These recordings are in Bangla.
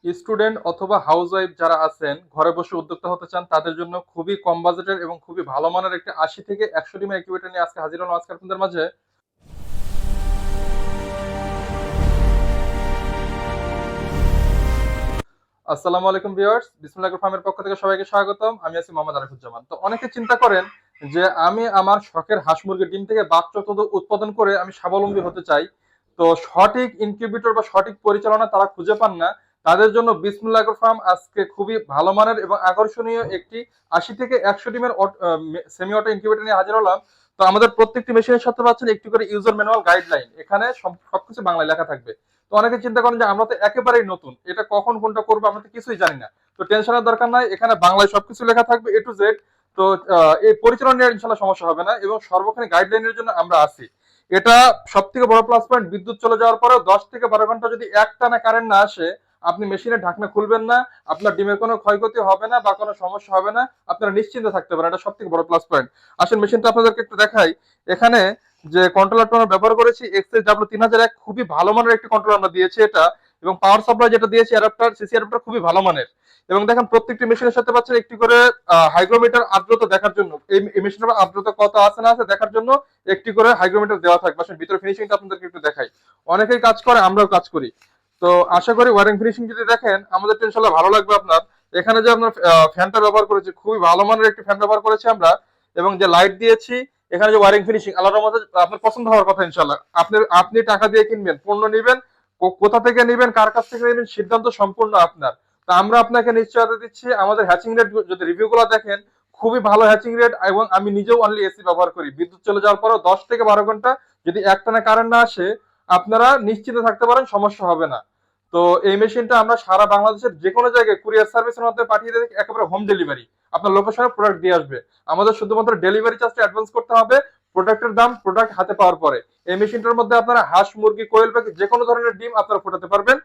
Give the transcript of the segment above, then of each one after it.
স্টুডেন্ট অথবা হাউসওয়াইফ যারা আছেন ঘরে বসে উদ্যোক্তা হতে চান তাদের জন্য খুবই কম বাজেটের এবং খুবই ভালো মানের একটি 80 থেকে 100 ডিমের ইনকিউবেটর নিয়ে আজকে হাজির হলাম আজকে আপনাদের মাঝে। আসসালামু আলাইকুম ভিউয়ার্স, বিসমিল্লাহ ফার্মের পক্ষ থেকে সবাইকে স্বাগতম। আমি আছি মোহাম্মদ আরিফুজ্জামান। তো অনেকে চিন্তা করেন যে আমি আমার শখের হাঁস মুরগির ডিম থেকে বাচ্চা উৎপাদন করে আমি স্বাবলম্বী হতে চাই। তো সঠিক ইনকিউবেটর বা সঠিক পরিচালনা তারা খুঁজে পান না। তাদের জন্য বিসমিল্লাহ ফার্ম আজকে খুবই ভালো মানের এবং আকর্ষণীয় একটি 80 থেকে 100 ডিমের সেমি অটো ইনকিউবেটর নিয়ে হাজির হলাম। তো আমাদের প্রত্যেকটি মেশিনের সাথে পাচ্ছেন একটি করে ইউজার ম্যানুয়াল গাইডলাইন, এখানে সবকিছু বাংলায় লেখা থাকবে। তো অনেকে চিন্তা করেন যে আমরা তো একেবারেই নতুন, এটা কখন কোনটা করবো আমরা তো কিছুই জানি না। তো টেনশনের দরকার নাই, এখানে বাংলায় সবকিছু লেখা থাকবে এ টু জেড। তো এই পরিচালনা নিয়ে ইনশাল্লাহ সমস্যা হবে না এবং সর্বক্ষণিক গাইডলাইনের জন্য আমরা আছি। এটা সব থেকে বড় প্লাস পয়েন্ট, বিদ্যুৎ চলে যাওয়ার পরে 10 থেকে 12 ঘন্টা যদি একটানা কারেন্ট না আসে আপনি মেশিনের ঢাকনা খুলবেন না, আপনার ডিমের কোনো ক্ষয়ক্ষতি হবে না বা কোনো সমস্যা হবে না, আপনারা নিশ্চিন্তে থাকতে পারেন। এটা সব থেকে বড় প্লাস পয়েন্ট। আসলে মেশিনটা আপনাদেরকে একটু দেখাই। এখানে যে কন্ট্রোলারটা আমরা ব্যবহার করেছি XSW3001, খুবই ভালো মানের একটি কন্ট্রোলার আমরা দিয়েছি এটা। এবং পাওয়ার সাপ্লাই যেটা দিয়েছি অ্যাডাপ্টার, সিসি অ্যাডাপ্টার খুবই ভালো মানের। এবং দেখেন প্রত্যেকটি মেশিনের সাথে পাচ্ছেন একটি করে হাইগ্রোমিটার, আর্দ্রতা দেখার জন্য, এই মেশিনের আর্দ্রতা কত আছে না আছে দেখার জন্য একটি করে হাইগ্রোমিটার দেওয়া থাকবে। আসলে ভিতরে ফিনিশিংটা আপনাদেরকে একটু দেখাই। অনেকেই কাজ করে, আমরাও কাজ করি। তো আশা করি ওয়ারিং ফিনিশিং যদি দেখেন আমাদের তো ইনশাআল্লাহ ভালো লাগবে আপনার। এখানে যে আপনার ফ্যানটা ব্যবহার করেছি খুবই ভালো মানের একটি ফ্যান ব্যবহার করেছি আমরা। এবং যে লাইট দিয়েছি, এখানে যে ওয়ারিং ফিনিশিং আল্লাহর মধ্যে আপনার পছন্দ হওয়ার কথা ইনশাআল্লাহ। আপনি টাকা দিয়ে কিনবেন, পণ্য নেবেন, কোথা থেকে নেবেন, কার কাছ থেকে নেবেন, সিদ্ধান্ত সম্পূর্ণ আপনার। তা আমরা আপনাকে নিশ্চয়তা দিচ্ছি, আমাদের হ্যাচিং রেট যদি রিভিউ গুলো দেখেন খুবই ভালো হ্যাচিং রেট। এবং আমি নিজেও অনলি এসি ব্যবহার করি। বিদ্যুৎ চলে যাওয়ার পরও 10 থেকে 12 ঘন্টা যদি একটানা কারেন্ট না আসে আপনারা নিশ্চিত থাকতে পারেন সমস্যা হবে না। তো এই মেশিনটা আমরা সারা বাংলাদেশের যে কোনো জায়গায় কুরিয়ার সার্ভিসের মাধ্যমে পাঠিয়ে দিই, একেবারে হোম ডেলিভারি, আপনার লোকেশনে প্রোডাক্ট দিয়ে আসবে। আমাদের শুধুমাত্র ডেলিভারি চার্জটা অ্যাডভান্স করতে হবে, প্রোডাক্টের দাম প্রোডাক্ট হাতে পাওয়ার পরে। এই মেশিনটার মধ্যে আপনারা হাঁস, মুরগি, কোয়েল পাখি যে কোনো ধরনের ডিম আপনারা ফোটাতে পারবেন।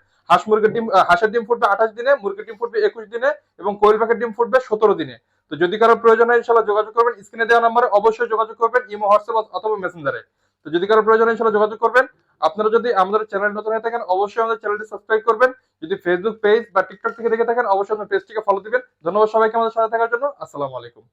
হাঁসের ডিম ফুটবে 28 দিনে, মুরগির ডিম ফুটবে 21 দিনে এবং কোয়েল পাখির ডিম ফুটবে 17 দিনে। তো যদি কারো প্রয়োজন হয় ইনশাল্লাহ যোগাযোগ করবেন, স্ক্রিনে দেওয়া নাম্বারে অবশ্যই যোগাযোগ করবেন, ইমো, হোয়াটসঅ্যাপ অথবা মেসেঞ্জারে। তো যদি কারো প্রয়োজন হয় ইনশাল্লাহ যোগাযোগ করবেন। আপনারা যদি আমাদের চ্যানেল নতুন হয়ে থাকেন অবশ্যই আমাদের চ্যানেলটি সাবস্ক্রাইব করবেন। যদি ফেসবুক পেজ বা টিকটক থেকে দেখে থাকেন অবশ্যই আমাদের পেজটিকে ফলো দিবেন। ধন্যবাদ সবাইকে আমাদের সাথে থাকার জন্য। আসসালামু আলাইকুম।